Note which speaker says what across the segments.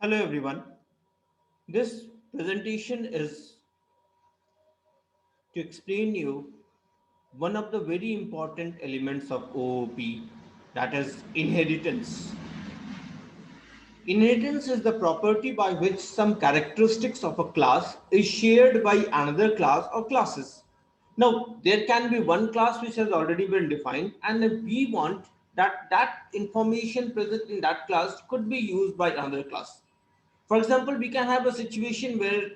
Speaker 1: Hello everyone. This presentation is to explain you one of the very important elements of OOP, that is inheritance. Inheritance is the property by which some characteristics of a class is shared by another class or classes. Now, there can be one class which has already been defined, and if we want that information present in that class could be used by another class. For example, we can have a situation where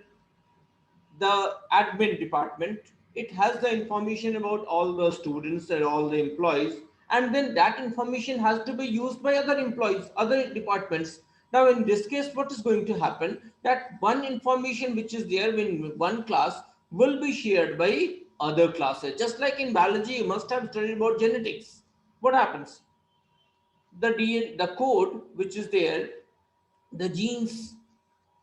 Speaker 1: the admin department, it has the information about all the students and all the employees, and then that information has to be used by other employees, other departments. Now in this case, what is going to happen, that one information which is there in one class will be shared by other classes. Just like in biology, you must have studied about genetics. What happens, the code which is there, the genes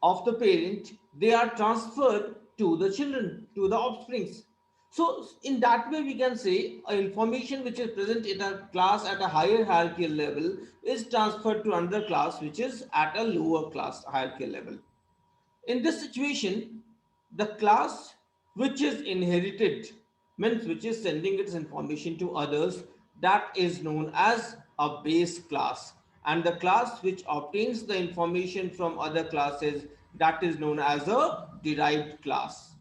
Speaker 1: of the parent, they are transferred to the children, to the offsprings. So in that way we can say information which is present in a class at a higher hierarchical level is transferred to another class which is at a lower class hierarchical level. In this situation, the class which is inherited, means which is sending its information to others, that is known as a base class. And the class which obtains the information from other classes, that is known as a derived class.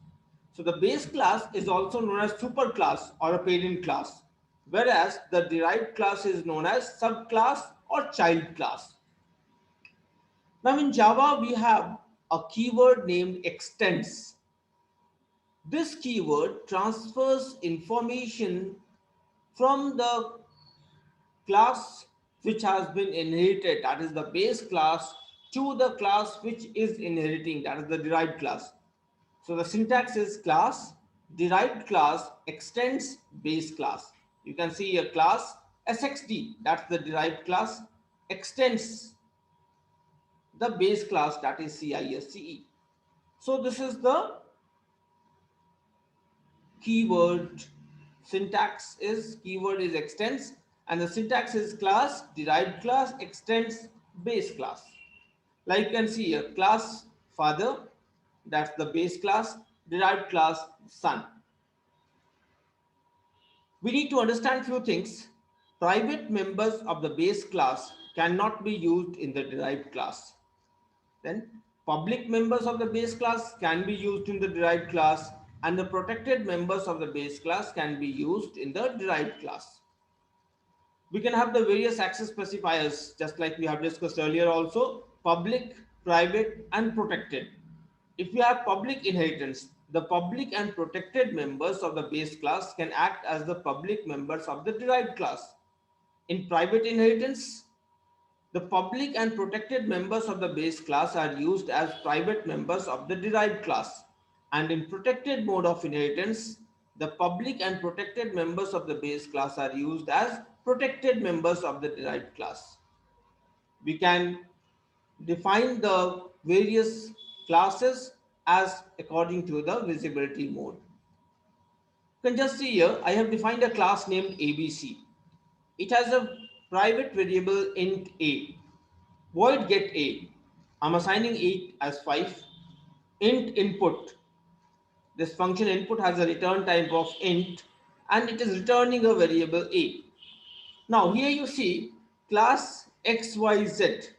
Speaker 1: So the base class is also known as superclass or a parent class, whereas the derived class is known as subclass or child class. Now in Java, we have a keyword named extends. This keyword transfers information from the class which has been inherited, that is the base class, to the class which is inheriting, that is the derived class. So the syntax is class, derived class, extends base class. You can see a class SXD, that's the derived class, extends the base class, that is CISCE. So this is the keyword. Keyword is extends, and the syntax is class, derived class, extends, base class. Like you can see here, class father, that's the base class, derived class son. We need to understand few things. Private members of the base class cannot be used in the derived class. Then public members of the base class can be used in the derived class, and the protected members of the base class can be used in the derived class. We can have the various access specifiers just like we have discussed earlier also, public, private and protected. If we have public inheritance, the public and protected members of the base class can act as the public members of the derived class. In private inheritance, the public and protected members of the base class are used as private members of the derived class. And in protected mode of inheritance, the public and protected members of the base class are used as protected members of the derived class. We can define the various classes as according to the visibility mode. You can just see here, I have defined a class named ABC. It has a private variable int a. Void get a. I'm assigning it as 5. Int input. This function input has a return type of int and it is returning a variable a. Now here you see class XYZ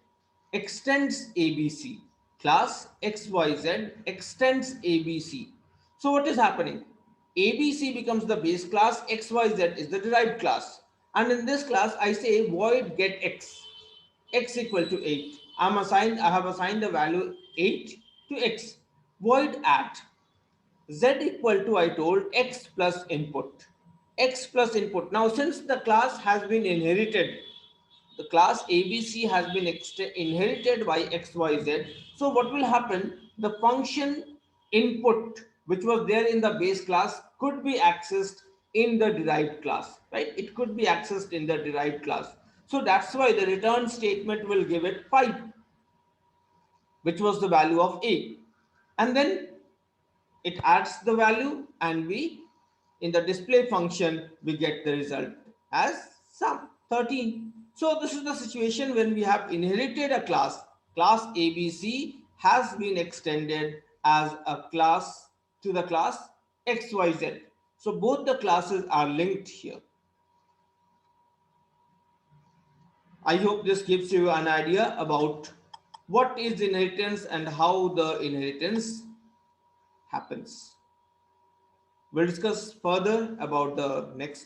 Speaker 1: extends ABC. Class XYZ extends ABC. So what is happening? ABC becomes the base class, XYZ is the derived class. And in this class, I say void get X. X equal to 8. I have assigned the value 8 to X. Void at Z equal to, I told, X plus input. X plus input. Now, since the class has been inherited, the class ABC has been inherited by XYZ. So what will happen? The function input, which was there in the base class, could be accessed in the derived class, right? It could be accessed in the derived class. So that's why the return statement will give it 5, which was the value of A. And then it adds the value and we, in the display function, we get the result as sum 13. So this is the situation when we have inherited a class class ABC has been extended as a class to the class XYZ. So both the classes are linked here. I hope this gives you an idea about what is inheritance and how the inheritance happens. We'll discuss further about the next topic.